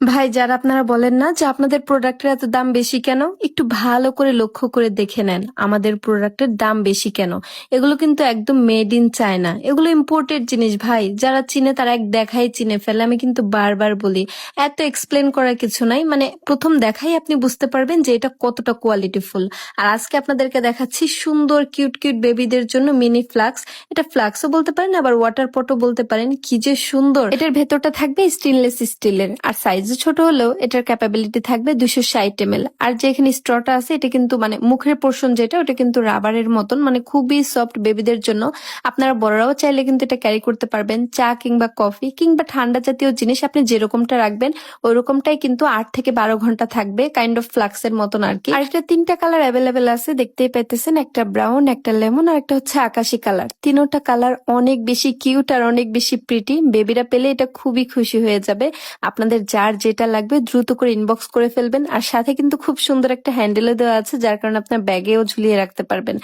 ভাই, যারা আপনারা বলেন না যে আপনাদের প্রোডাক্টের এত দাম বেশি কেন, একটু ভালো করে লক্ষ্য করে দেখে নেন আমাদের প্রোডাক্টের দাম বেশি কেন। এগুলো কিন্তু একদম মেড ইন চায়না, এগুলো ইম্পোর্টেড জিনিস ভাই। যারা চিনে তারা এক দেখাই চিনে ফেলে। আমি কিন্তু বারবার বলি, এত এক্সপ্লেন করার কিছু নাই, মানে প্রথম দেখাই আপনি বুঝতে পারবেন যে এটা কতটা কোয়ালিটিফুল। আর আজকে আপনাদেরকে দেখাচ্ছি সুন্দর কিউট কিউট বেবিদের জন্য মিনি ফ্লাক্স। এটা ফ্লাক্সও বলতে পারেন, আবার ওয়াটার পটও বলতে পারেন। কি যে সুন্দর! এটার ভেতরটা থাকবে স্টেনলেস স্টিলের, আর সাইজ ছোট হলেও এটার ক্যাপাবিলিটি থাকবে 260 ml। আর যে এখানে স্ট্রটা আছে এটা কিন্তু মানে মুখের পোর্শন যেটা, ওটা কিন্তু রাবারের মতন, মানে খুবই সফট বেবিদের জন্য। আপনারা বড়রাও চাইলে কিন্তু এটা ক্যারি করতে পারবেন। চা কিংবা কফি কিংবা ঠান্ডা জাতীয় জিনিস আপনি যেরকমটা রাখবেন ওই রকমটাই কিন্তু 8 থেকে 12 ঘন্টা থাকবে, কাইন্ড অফ ফ্লাক্সের মতন আর কি। আর এটা 3টা কালার অ্যাভেলেবেল আছে, দেখতেই পাইতেছেন। একটা ব্রাউন, একটা লেমন, আর একটা হচ্ছে আকাশি কালার। তিনোটা কালার অনেক বেশি কিউট আর অনেক বেশি প্রিটি। বেবিরা পেলে এটা খুবই খুশি হয়ে যাবে। আপনাদের যার যেটা লাগবে দ্রুত করে ইনবক্স করে ফেলবেন। আর সাথে কিন্তু খুব সুন্দর একটা হ্যান্ডেলও দেওয়া আছে, যার কারণে আপনার ব্যাগেও ঝুলিয়ে রাখতে পারবেন।